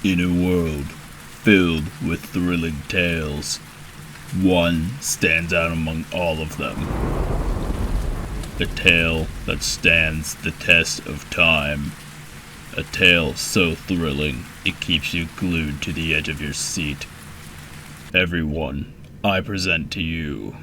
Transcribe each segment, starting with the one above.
In a world filled with thrilling tales, one stands out among all of them. A tale that stands the test of time. A tale so thrilling it keeps you glued to the edge of your seat. Everyone, I present to you.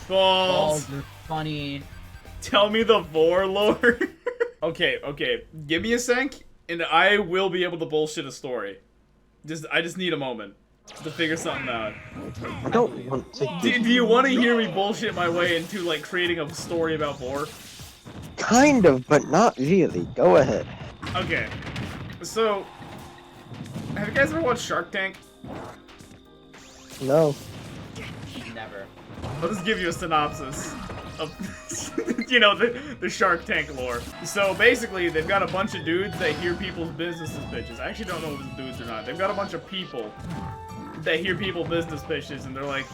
Balls. You're funny. Tell me the Vore Lore. Okay. Give me a sec, and I will be able to bullshit a story. I just need a moment to figure something out. I don't want to. Do you want to hear me bullshit my way into, like, creating a story about Vore? Kind of, but not really. Go ahead. Okay. So, have you guys ever watched Shark Tank? No. Never. I'll just give you a synopsis of, you know, the Shark Tank lore. So basically, they've got a bunch of dudes that hear people's businesses pitches. I actually don't know if it's dudes or not. They've got a bunch of people that hear people's business pitches, and they're like,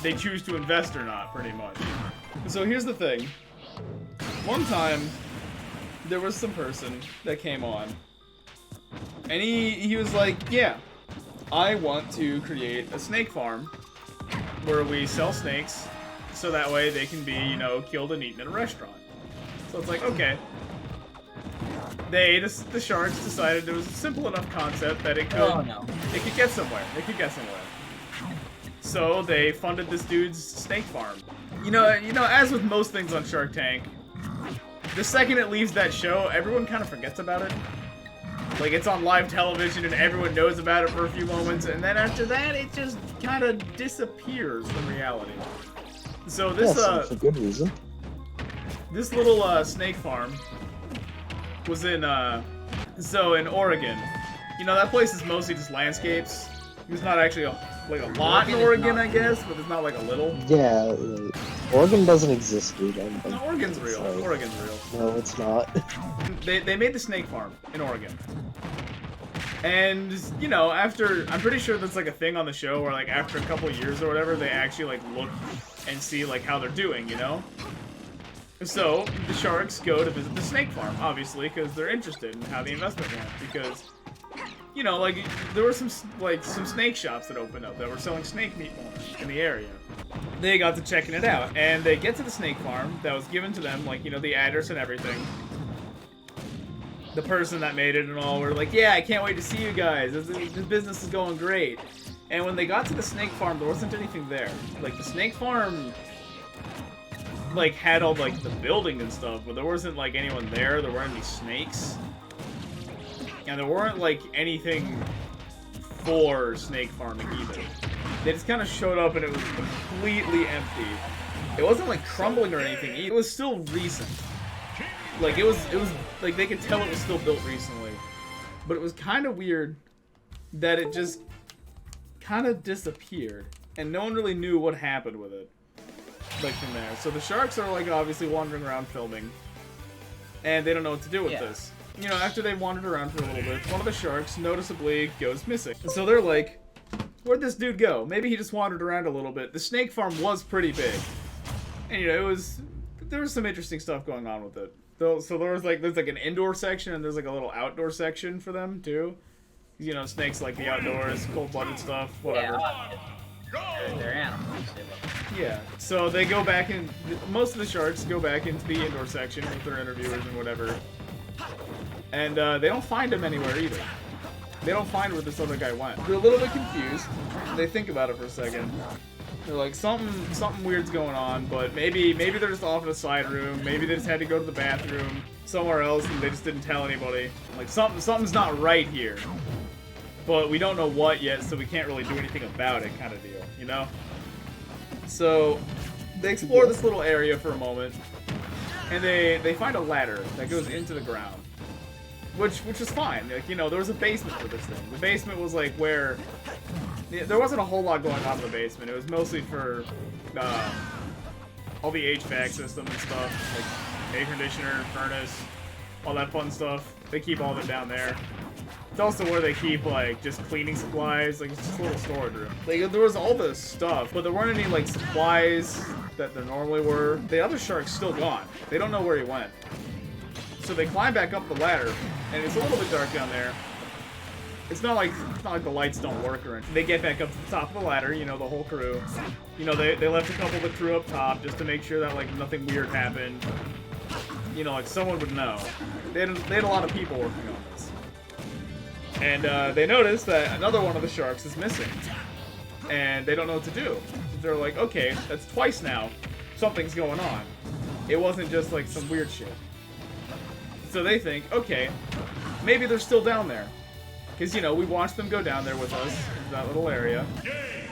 they choose to invest or not, pretty much. So here's the thing. One time, there was some person that came on, and he was like, yeah, I want to create a snake farm where we sell snakes, so that way they can be, you know, killed and eaten in a restaurant. So it's like, okay. The sharks decided it was a simple enough concept that it could get somewhere. So they funded this dude's snake farm. You know, as with most things on Shark Tank, the second it leaves that show, everyone kind of forgets about it. Like, it's on live television and everyone knows about it for a few moments, and then after that, it just kind of disappears from reality. So this, that's a good reason. This little, snake farm was in, in Oregon. You know, that place is mostly just landscapes. There's not actually a lot in Oregon, I guess, but there's not, like, a little. Yeah, Oregon doesn't exist, dude. No, Oregon's real. Sorry. Oregon's real. No, it's not. They made the snake farm in Oregon. And, you know, I'm pretty sure that's like a thing on the show where, like, after a couple of years or whatever, they actually, like, look and see, like, how they're doing, you know? So, the sharks go to visit the snake farm, obviously, because they're interested in how the investment went, because, you know, like, there were some snake shops that opened up that were selling snake meat in the area. They got to checking it out, and they get to the snake farm that was given to them, like, you know, the address and everything. The person that made it and all were like, yeah, I can't wait to see you guys. This business is going great. And when they got to the snake farm, there wasn't anything there. Like, the snake farm, like, had all, like, the building and stuff, but there wasn't, like, anyone there. There weren't any snakes. And there weren't, like, anything for snake farming either. They just kind of showed up and it was completely empty. It wasn't, like, crumbling or anything. It was still recent. Like, it was, like, they could tell it was still built recently. But it was kind of weird that it just kind of disappeared. And no one really knew what happened with it. Like, from there. So the sharks are, like, obviously wandering around filming. And they don't know what to do with this. You know, after they wandered around for a little bit, one of the sharks noticeably goes missing. So they're like, where'd this dude go? Maybe he just wandered around a little bit. The snake farm was pretty big. And, you know, there was some interesting stuff going on with it. So there's like an indoor section and there's like a little outdoor section for them too. You know, snakes like the outdoors, cold-blooded stuff, whatever. Yeah, they're animals. Yeah. So they go back in. Most of the sharks go back into the indoor section with their interviewers and whatever. And they don't find him anywhere either. They don't find where this other guy went. They're a little bit confused. They think about it for a second. They're like, something weird's going on, but maybe they're just off in a side room. Maybe they just had to go to the bathroom somewhere else and they just didn't tell anybody. Like, something's not right here. But we don't know what yet, so we can't really do anything about it, kind of deal, you know? So, they explore this little area for a moment, and they find a ladder that goes into the ground. Which is fine. Like, you know, there was a basement for this thing. The basement was, like, where... There wasn't a whole lot going on in the basement. It was mostly for all the HVAC system and stuff, like air conditioner, furnace, all that fun stuff. They keep all of it down there. It's also where they keep, like, just cleaning supplies. Like, it's just a little storage room. Like, there was all this stuff, but there weren't any, like, supplies that there normally were. The other shark's still gone. They don't know where he went. So they climb back up the ladder, and it's a little bit dark down there. It's not like the lights don't work or anything. They get back up to the top of the ladder, you know, the whole crew. You know, they left a couple of the crew up top just to make sure that, like, nothing weird happened. You know, like, someone would know. They had a lot of people working on this. And they notice that another one of the sharks is missing. And they don't know what to do. They're like, okay, that's twice now. Something's going on. It wasn't just, like, some weird shit. So they think, okay, maybe they're still down there. Because, you know, we watched them go down there with us in that little area.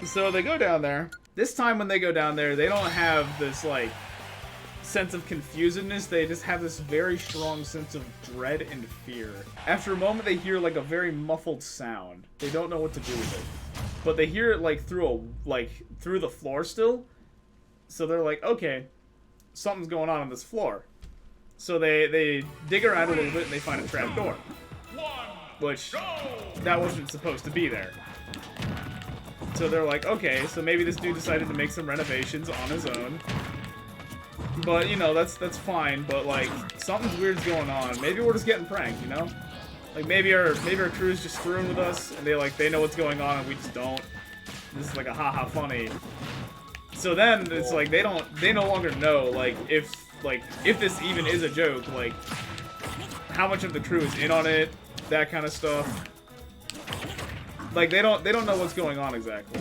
So they go down there. This time when they go down there, they don't have this, like, sense of confusedness. They just have this very strong sense of dread and fear. After a moment, they hear, like, a very muffled sound. They don't know what to do with it. But they hear it, like, through the floor still. So they're like, okay, something's going on this floor. So they dig around a little bit and they find a trap door. Which, that wasn't supposed to be there. So they're like, okay, so maybe this dude decided to make some renovations on his own. But, you know, that's fine, but, like, something's weird's going on. Maybe we're just getting pranked, you know? Like, maybe our crew's just screwing with us, and they know what's going on, and we just don't. This is like a haha funny. So then, it's like, they no longer know, like, if this even is a joke, like, how much of the crew is in on it, that kind of stuff. Like, they don't know what's going on exactly.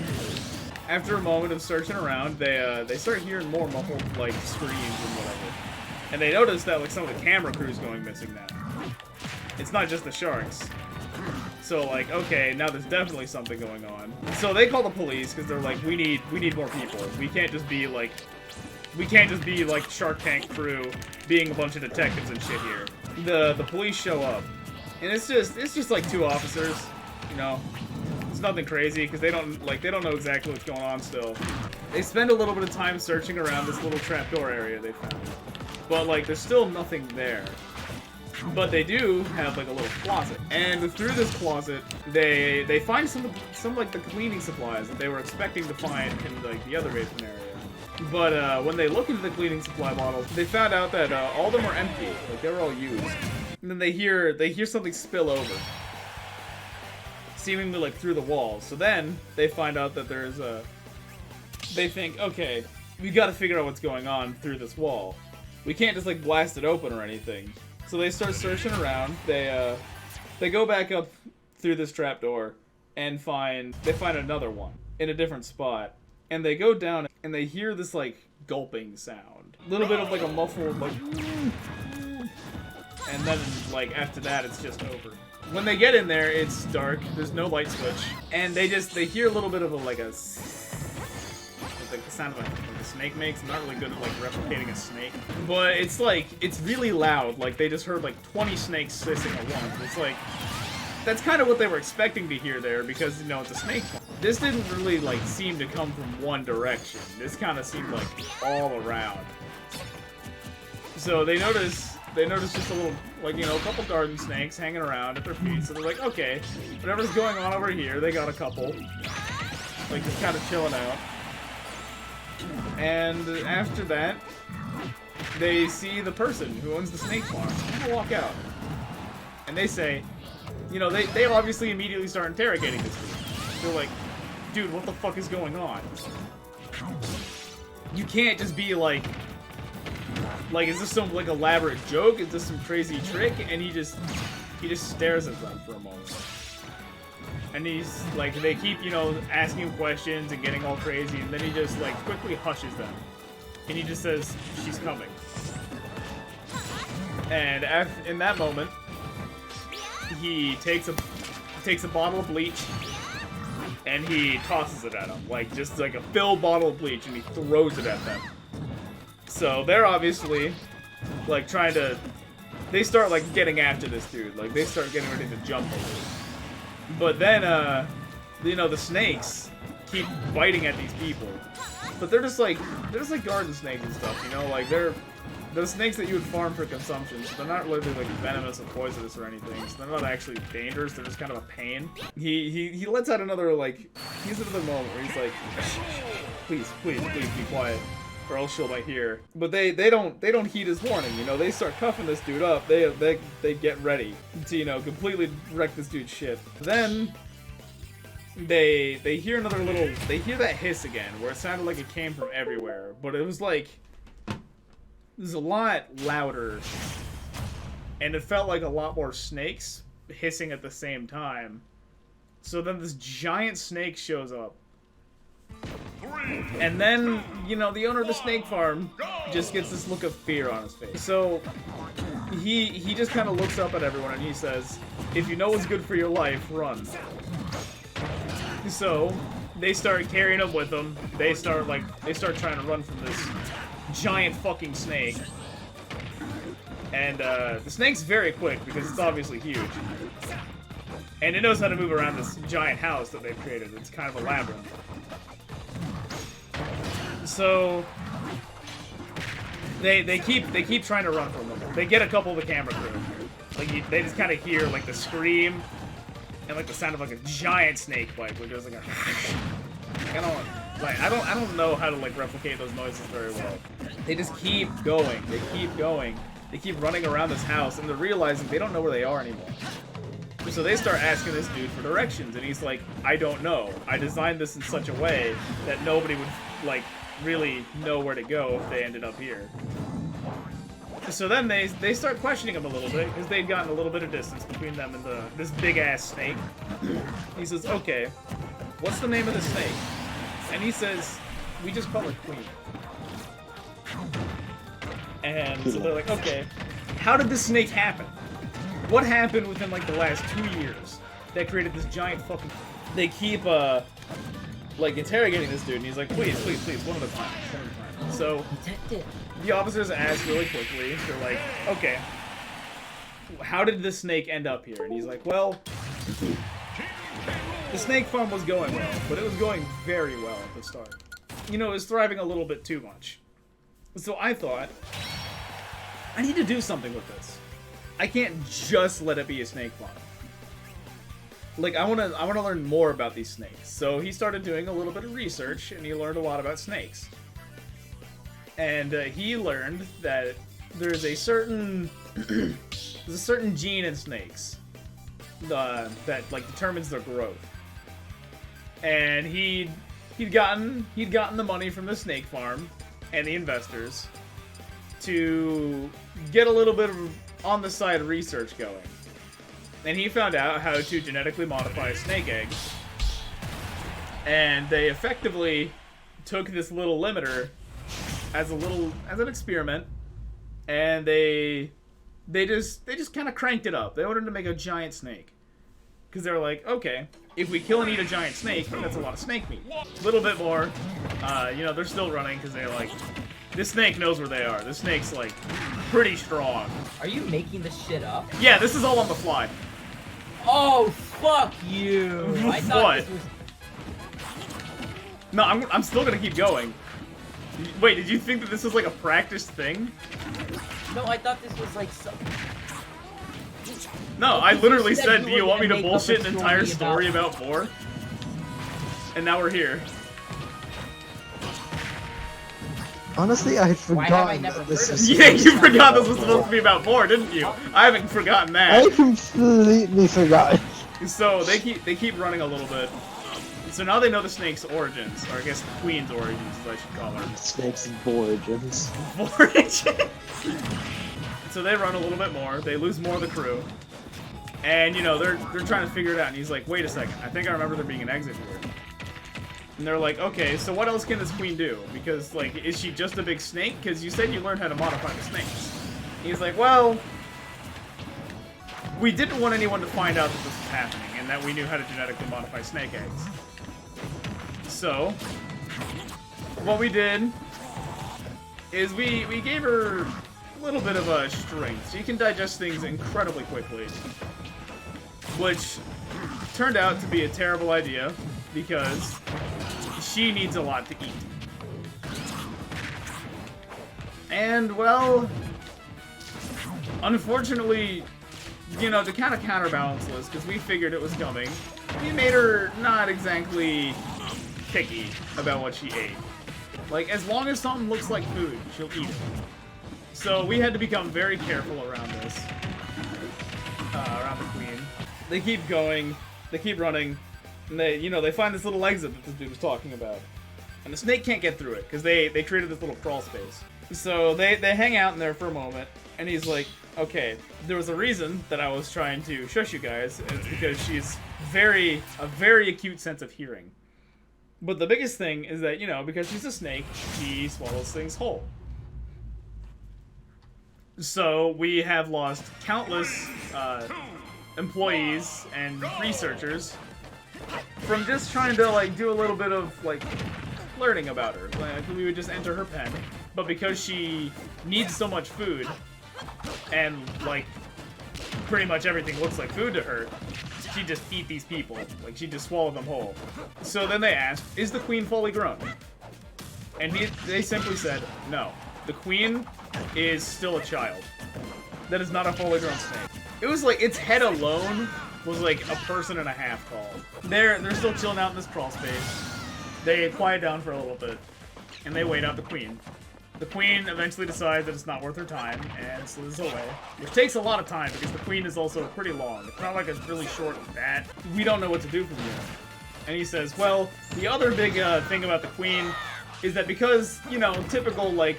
After a moment of searching around, they start hearing more muffled, like, screams and whatever. And they notice that, like, some of the camera crew's going missing now. It's not just the sharks. So, like, okay, now there's definitely something going on. So they call the police, because they're like, we need more people. We can't just be, like, Shark Tank crew being a bunch of detectives and shit here. The police show up. And it's just like two officers, you know. It's nothing crazy because they don't know exactly what's going on still. They spend a little bit of time searching around this little trapdoor area they found. But like there's still nothing there. But they do have like a little closet. And through this closet, they find some like the cleaning supplies that they were expecting to find in like the other basement area. But when they look into the cleaning supply bottles, they found out that all of them were empty. Like they were all used. And then they hear something spill over, seemingly like through the walls. So then they find out that there's they think, okay, we got to figure out what's going on through this wall. We can't just like blast it open or anything. So they start searching around. They go back up through this trapdoor and find another one in a different spot. And they go down and they hear this like gulping sound, a little bit of like a muffled like. And then, like, after that, it's just over. When they get in there, it's dark. There's no light switch. And they hear a little bit of like the sound of like a snake makes. I'm not really good at, like, replicating a snake. But it's, like, it's really loud. Like, they just heard, like, 20 snakes hissing at once. It's, like, that's kind of what they were expecting to hear there because, you know, it's a snake farm. This didn't really, like, seem to come from one direction. This kind of seemed, like, all around. So they notice just a little, like, you know, a couple garden snakes hanging around at their feet. So they're like, okay, whatever's going on over here, they got a couple. Like, just kind of chilling out. And after that, they see the person who owns the snake farm. They walk out. And they say, you know, they obviously immediately start interrogating this dude. They're like, dude, what the fuck is going on? You can't just be like, is this some, like, elaborate joke? Is this some crazy trick? And he just stares at them for a moment. And he's, like, they keep, you know, asking him questions and getting all crazy, and then he just, like, quickly hushes them. And he just says, she's coming. And in that moment, he takes a bottle of bleach, and he tosses it at them. Like, just, like, a filled bottle of bleach, and he throws it at them. So they're obviously, like, trying to... They start, like, getting after this dude. Like, they start getting ready to jump him. But then, you know, the snakes keep biting at these people. But they're just like garden snakes and stuff, you know? Like, they're those snakes that you would farm for consumption, so they're not really like venomous or poisonous or anything, so they're not actually dangerous, they're just kind of a pain. He lets out another, like, he's another moment where he's like, please be quiet, or else she'll might hear. But they don't heed his warning, you know, they start cuffing this dude up, they get ready to, you know, completely wreck this dude's shit. Then they hear they hear that hiss again, where it sounded like it came from everywhere, but it was like, it was a lot louder, and it felt like a lot more snakes hissing at the same time. So then this giant snake shows up. And then, you know, the owner of the snake farm just gets this look of fear on his face. So he just kind of looks up at everyone and he says, if you know what's good for your life, run. So they start carrying him with them. They start trying to run from this giant fucking snake. And the snake's very quick because it's obviously huge. And it knows how to move around this giant house that they've created. It's kind of a labyrinth. So they keep trying to run from them. They get a couple of the camera crew. Like they just kind of hear like the scream and like the sound of like a giant snake bite, where there's like a I don't know how to like replicate those noises very well. They just keep going. They keep going. They keep running around this house, and they're realizing they don't know where they are anymore. So they start asking this dude for directions, and he's like, I don't know. I designed this in such a way that nobody would like really know where to go if they ended up here. So then they start questioning him a little bit, because they've gotten a little bit of distance between them and this big-ass snake. He says, okay, what's the name of the snake? And he says, we just call her Queen. And so they're like, okay, how did this snake happen? What happened within like the last 2 years that created this giant fucking... They keep, like, interrogating this dude, and he's like, please, one at a time, So, the officers ask really quickly, they're like, okay, how did this snake end up here? And he's like, well, the snake farm was going well, but it was going very well at the start. You know, it was thriving a little bit too much. So I thought, I need to do something with this. I can't just let it be a snake farm. Like, I wanna learn more about these snakes. So he started doing a little bit of research, and he learned a lot about snakes. And he learned that there's a certain gene in snakes that like determines their growth. And he'd gotten the money from the snake farm and the investors to get a little bit of on the side research going. And he found out how to genetically modify snake eggs. And they effectively took this little limiter as an experiment, and they just kind of cranked it up. They wanted to make a giant snake, because they were like, okay, if we kill and eat a giant snake, that's a lot of snake meat. A little bit more. You know, they're still running because they're like, this snake knows where they are. This snake's like pretty strong. Are you making this shit up? Yeah, this is all on the fly. Oh, fuck you! I thought What? this was... No, I'm still gonna keep going. Wait, did you think that this was like a practiced thing? No, I thought this was like some... No, I literally said, do you want me to bullshit an entire story about about Vore? And now we're here. Honestly, I had Why have I forgotten never that this heard of was... Yeah, you forgot this was supposed to be about Vore, didn't you? I haven't forgotten I that. completely forgot. So they keep running a little bit. So now they know the snake's origins, or I guess the queen's origins, as I should call her. Snakes and origins. Origins. So they run a little bit more. They lose more of the crew, and you know they're trying to figure it out. And he's like, "Wait a second, I think I remember there being an exit here." And they're like, "Okay, so what else can this queen do? Because like, is she just a big snake? Because you said you learned how to modify the snakes." And he's like, "Well, we didn't want anyone to find out that this was happening, and that we knew how to genetically modify snake eggs. So, what we did is we gave her a little bit of a strength. She can digest things incredibly quickly. Which turned out to be a terrible idea, because she needs a lot to eat. And, well, Unfortunately, you know, to kind of counterbalance this, because we figured it was coming, we made her not exactly picky about what she ate. Like, as long as something looks like food, she'll eat it. So we had to become very careful around this. Around the queen. They keep going, they keep running, and they find this little exit that this dude was talking about. And the snake can't get through it, because they created this little crawl space. So they hang out in there for a moment, and he's like, okay, there was a reason that I was trying to shush you guys, and it's because she's a very acute sense of hearing. But the biggest thing is that, you know, because she's a snake, she swallows things whole. So we have lost countless employees and researchers from just trying to, like, do a little bit of, like, learning about her. Like, we would just enter her pen, but because she needs so much food, and, like, pretty much everything looks like food to her, she just eat these people. Like, she just swallow them whole. So then they asked, is the queen fully grown? And they simply said, no. The queen is still a child. That is not a fully grown snake. It was like, its head alone was like a person and a half tall. They're still chilling out in this crawl space. They quiet down for a little bit, and they wait out the queen. The queen eventually decides that it's not worth her time and slithers away, which takes a lot of time because the queen is also pretty long. It's not like it's really short and fat. We don't know what to do from here. And he says, well, the other big thing about the queen is that because, you know, typical, like,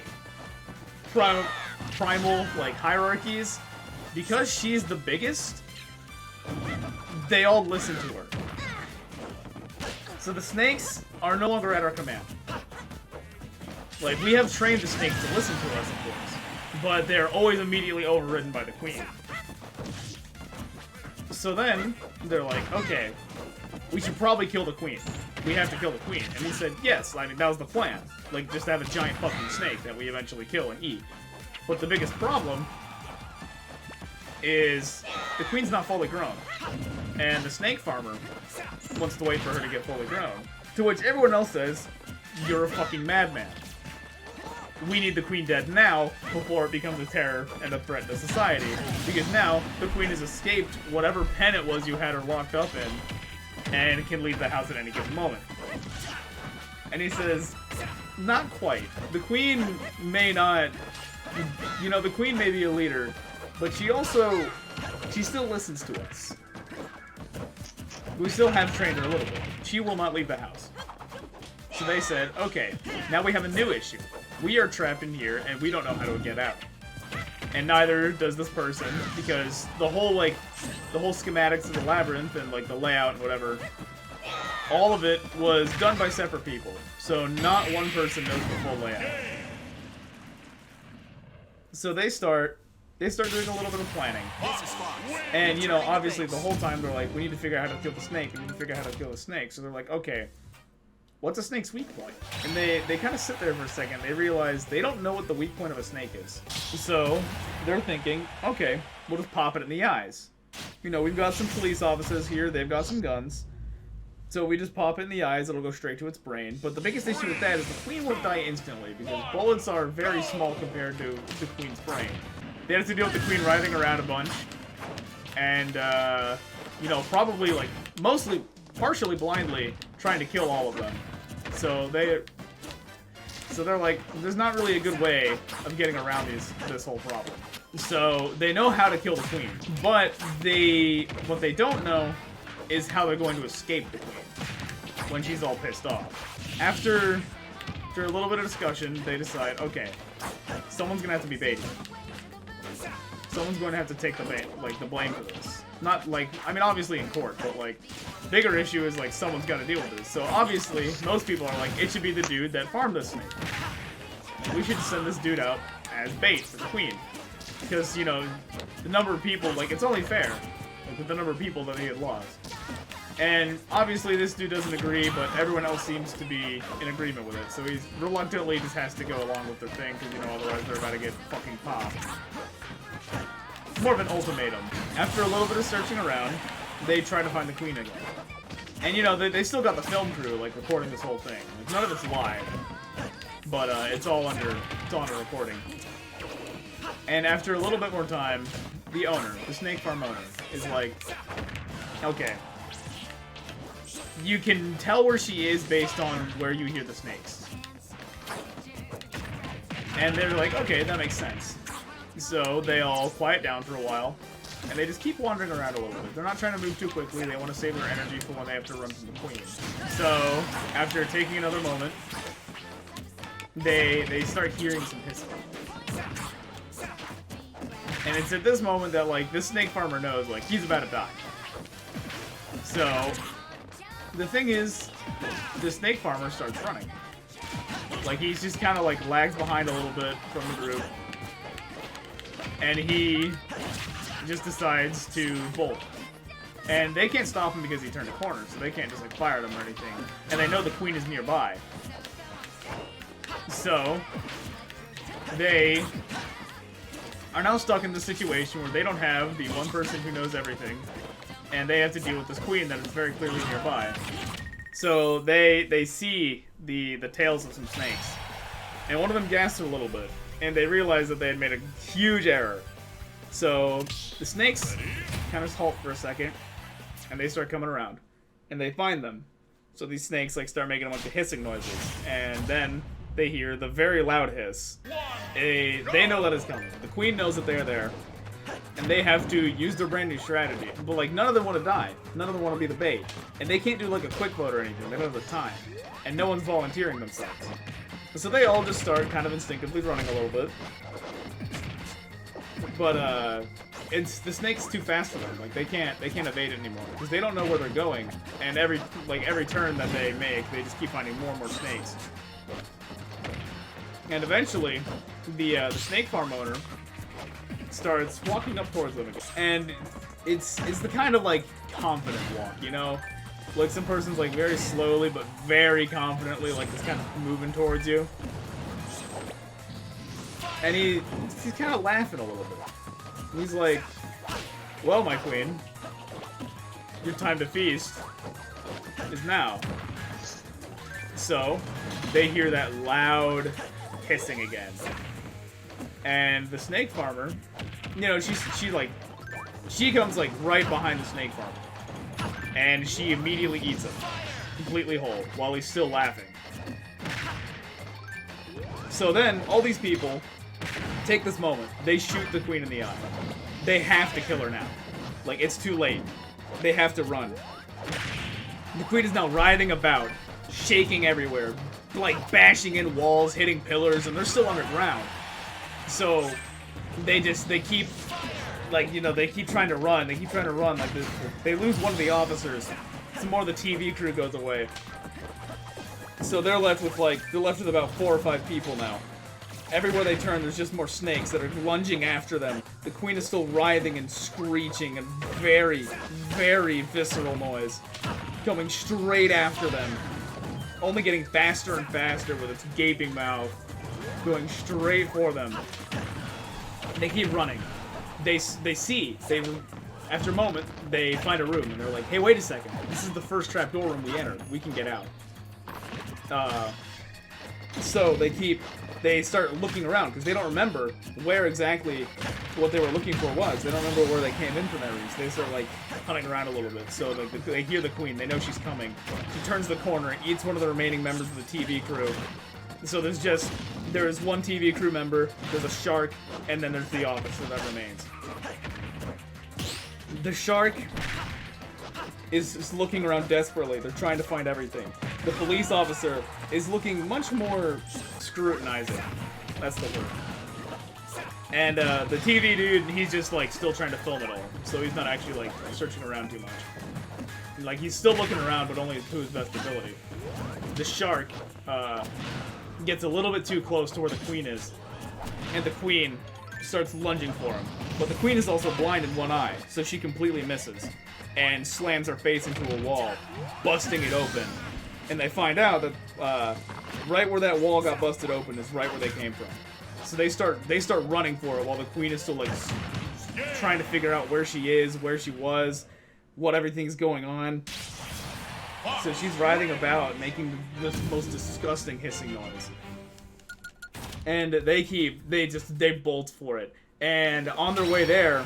primal, like, hierarchies, because she's the biggest, they all listen to her. So the snakes are no longer at our command. Like, we have trained the snakes to listen to us, of course, but they're always immediately overridden by the queen. So then, they're like, okay, we should probably kill the queen. We have to kill the queen. And he said, yes, I mean, that was the plan. Like, just have a giant fucking snake that we eventually kill and eat. But the biggest problem is the queen's not fully grown. And the snake farmer wants to wait for her to get fully grown. To which everyone else says, you're a fucking madman. We need the queen dead now before it becomes a terror and a threat to society. Because now, the queen has escaped whatever pen it was you had her locked up in and can leave the house at any given moment. And he says, not quite. The queen may not... You know, the queen may be a leader, but she still listens to us. We still have trained her a little bit. She will not leave the house. So they said, okay, now we have a new issue. We are trapped in here, and we don't know how to get out. And neither does this person, because the whole schematics of the labyrinth and, like, the layout and whatever, all of it was done by separate people. So not one person knows the full layout. So they start doing a little bit of planning. And, you know, obviously the whole time they're like, we need to figure out how to kill the snake, we need to figure out how to kill the snake. So they're like, okay, what's a snake's weak point? And they kind of sit there for a second. They realize they don't know what the weak point of a snake is. So they're thinking, okay, we'll just pop it in the eyes. You know, we've got some police officers here, they've got some guns. So we just pop it in the eyes, it'll go straight to its brain. But the biggest issue with that is the queen won't die instantly, because bullets are very small compared to the queen's brain. They have to deal with the queen writhing around a bunch. And, you know, probably, like, partially blindly, trying to kill all of them. So they're like, there's not really a good way of getting around this whole problem. So they know how to kill the queen, but what they don't know is how they're going to escape the queen when she's all pissed off. After a little bit of discussion, they decide, okay, someone's gonna have to be baited. Someone's going to have to take the blame for this. Not like, I mean, obviously in court, but like, bigger issue is like someone's got to deal with this. So obviously, most people are like, it should be the dude that farmed this snake. We should send this dude out as bait for the queen. Because, you know, the number of people, like, it's only fair, like, with the number of people that he had lost. And obviously this dude doesn't agree, but everyone else seems to be in agreement with it. So he's reluctantly just has to go along with their thing, because, you know, otherwise they're about to get fucking popped. More of an ultimatum. After a little bit of searching around, they try to find the queen again. And, you know, they still got the film crew, like, recording this whole thing. Like, none of it's live, but it's all under recording. And after a little bit more time, the owner, the snake farm owner, is like, okay, you can tell where she is based on where you hear the snakes. And they're like, okay, that makes sense. So they all quiet down for a while, and they just keep wandering around a little bit. They're not trying to move too quickly. They want to save their energy for when they have to run from the queen. So after taking another moment, they start hearing some hissing. And it's at this moment that, like, this snake farmer knows, like, he's about to die. So the thing is, the snake farmer starts running. Like, he's just kind of, like, lags behind a little bit from the group. And he just decides to bolt. And they can't stop him because he turned a corner, so they can't just, like, fire at him or anything. And they know the queen is nearby. So they are now stuck in this situation where they don't have the one person who knows everything, and they have to deal with this queen that is very clearly nearby. So they see the tails of some snakes, and one of them gasps a little bit, and they realize that they had made a huge error. So the snakes kind of halt for a second, and they start coming around, and they find them. So these snakes like start making a bunch of hissing noises, and then they hear the very loud hiss. They know that it's coming. The queen knows that they're there, and they have to use their brand new strategy. But like, none of them want to die. None of them want to be the bait, and they can't do like a quick vote or anything. They don't have the time, and no one's volunteering themselves. So they all just start kind of instinctively running a little bit. But it's the snake's too fast for them. Like they can't evade it anymore because they don't know where they're going. And every turn that they make, they just keep finding more and more snakes. And eventually, the snake farm owner starts walking up towards them again. And it's the kind of like confident walk, you know? Like some person's like very slowly but very confidently like just kind of moving towards you. And he's kind of laughing a little bit. He's like, well, my queen, your time to feast is now. So they hear that loud hissing again. And the snake farmer, you know, she comes like right behind the snake farmer. And she immediately eats him, completely whole, while he's still laughing. So then, all these people take this moment. They shoot the queen in the eye. They have to kill her now. Like, it's too late. They have to run. The queen is now writhing about, shaking everywhere, like bashing in walls, hitting pillars, and they're still underground. So they keep, like, you know, they keep trying to run. They keep trying to run. Like, they lose one of the officers. Some more of the TV crew goes away. So they're left with about 4 or 5 people now. Everywhere they turn, there's just more snakes that are lunging after them. The queen is still writhing and screeching and very, very visceral noise coming straight after them. Only getting faster and faster with its gaping mouth. Going straight for them. They keep running. After a moment, they find a room and they're like, hey, wait a second. This is the first trapdoor room we entered. We can get out. So they start looking around because they don't remember where exactly what they were looking for was. They don't remember where they came in from that room. So they start like hunting around a little bit. So they hear the queen. They know she's coming. She turns the corner and eats one of the remaining members of the TV crew. So there's one TV crew member, there's a shark, and then there's the officer that remains. The shark is looking around desperately. They're trying to find everything. The police officer is looking much more scrutinizing. That's the word. And the TV dude, he's just like still trying to film it all. So he's not actually like searching around too much. Like he's still looking around, but only to his best ability. The shark gets a little bit too close to where the queen is, and the queen starts lunging for him. But the queen is also blind in one eye, so she completely misses and slams her face into a wall, busting it open. And they find out that right where that wall got busted open is right where they came from. So they start running for it while the queen is still like trying to figure out where she is, where she was, what everything's going on. So she's writhing about, making the most disgusting hissing noise. And they bolt for it. And on their way there,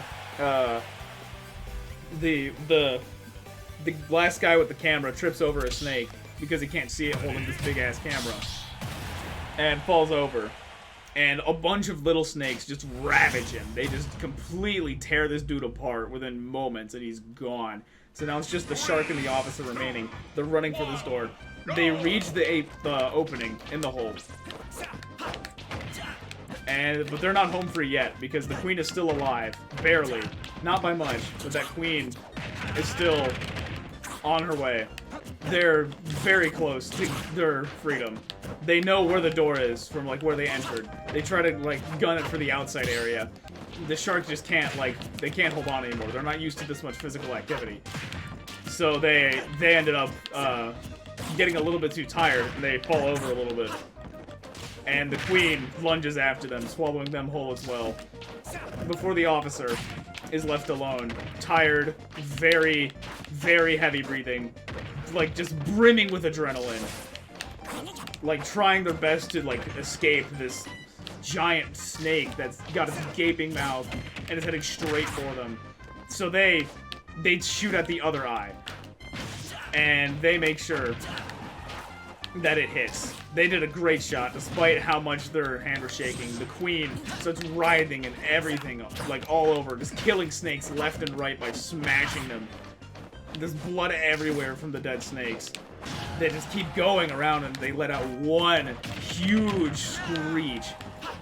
the last guy with the camera trips over a snake because he can't see it holding this big ass camera, and falls over. And a bunch of little snakes just ravage him. They just completely tear this dude apart within moments, and he's gone. So now it's just the shark and the officer remaining. They're running for this door. They reach the opening in the hole. But they're not home free yet, because the queen is still alive. Barely. Not by much, but that queen is still on her way. They're very close to their freedom. They know where the door is from, like, where they entered. They try to, like, gun it for the outside area. The shark just can't, like, they can't hold on anymore. They're not used to this much physical activity. So they ended up getting a little bit too tired, and they fall over a little bit. And the queen lunges after them, swallowing them whole as well. Before the officer is left alone, tired, very, very heavy breathing, like just brimming with adrenaline, like trying their best to like escape this giant snake that's got its gaping mouth and is heading straight for them. So they shoot at the other eye, and they make sure that it hits. They did a great shot, despite how much their hand was shaking. The queen starts writhing and everything, like all over, just killing snakes left and right by smashing them. There's blood everywhere from the dead snakes. They just keep going around, and they let out one huge screech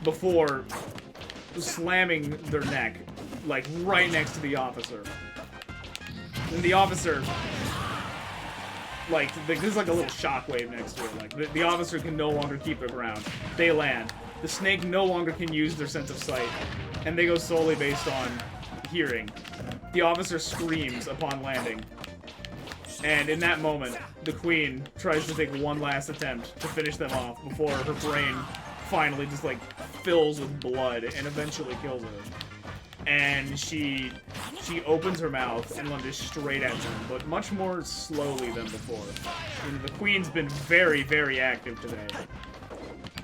before slamming their neck, like right next to the officer. And the officer, like, there's like a little shockwave next to it. Like, the officer can no longer keep their ground. They land. The snake no longer can use their sense of sight, and they go solely based on hearing. The officer screams upon landing. And in that moment, the queen tries to take one last attempt to finish them off before her brain finally just, like, fills with blood and eventually kills her. And she opens her mouth and lunges straight at them, but much more slowly than before. And the queen's been very, very active today.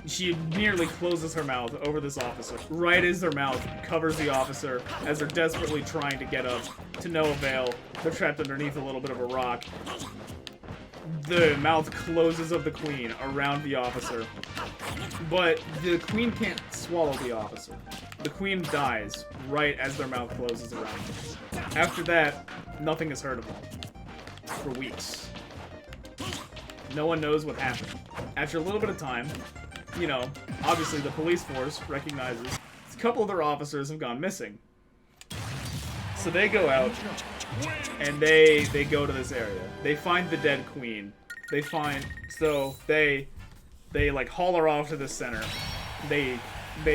She nearly closes her mouth over this officer, right as their mouth covers the officer, as they're desperately trying to get up, to no avail. They're trapped underneath a little bit of a rock. The mouth closes of the queen around the officer, but the queen can't swallow the officer. The queen dies right as their mouth closes around them. After that, nothing is heard of them for weeks. No one knows what happened. After a little bit of time, you know, obviously the police force recognizes a couple of their officers have gone missing. So they go out, and they go to this area. They find the dead queen. They like haul her off to the center. They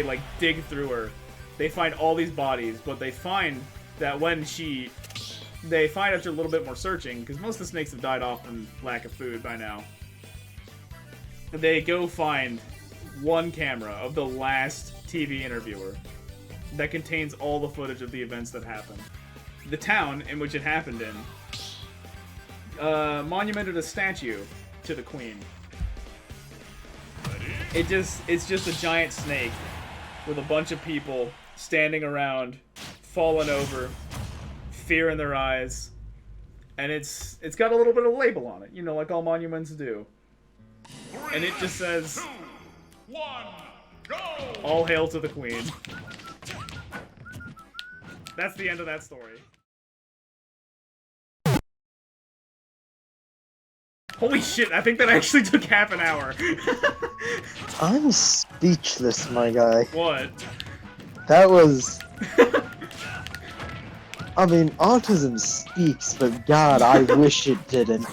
like dig through her. They find all these bodies, but they find that after a little bit more searching, because most of the snakes have died off from lack of food by now, they go find one camera of the last TV interviewer that contains all the footage of the events that happened. The town in which it happened in monumented a statue to the queen. It's just a giant snake with a bunch of people standing around, fallen over, fear in their eyes, and it's got a little bit of label on it, you know, like all monuments do. And it just says, 2, 1, go! "All hail to the queen." That's the end of that story. Holy shit, I think that actually took half an hour. I'm speechless, my guy. What? That was... I mean, autism speaks, but God, I wish it didn't.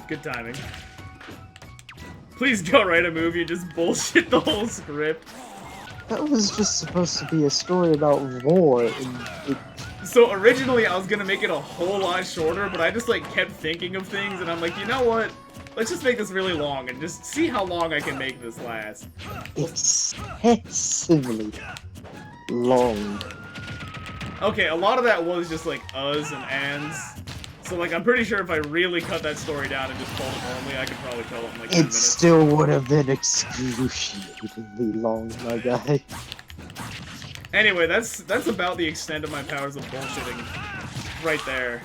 Good timing. Please go write a movie and just bullshit the whole script. That was just supposed to be a story about Vore, and it... So originally I was gonna make it a whole lot shorter, but I just like kept thinking of things, and I'm like, you know what? Let's just make this really long and just see how long I can make this last. excessively long. Okay, a lot of that was just like uhs and ands. So like I'm pretty sure if I really cut that story down and just told it normally, I could probably tell it in like 10 It minutes. still would have been excruciatingly long, my guy. Anyway, that's about the extent of my powers of bullshitting right there.